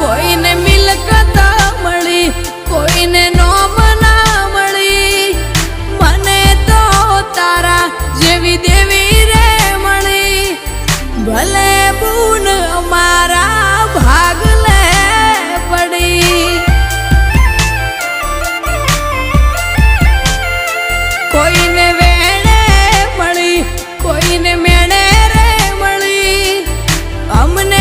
કોઈને મિલકત મળી, કોઈને નોમ ના મળી, મને તો તારા જેવી દેવી રે મળી. ભલે બૂન અમારા ભાગ લે પડી. કોઈને વેણે મળી, કોઈને મેણે રે મળી, અમને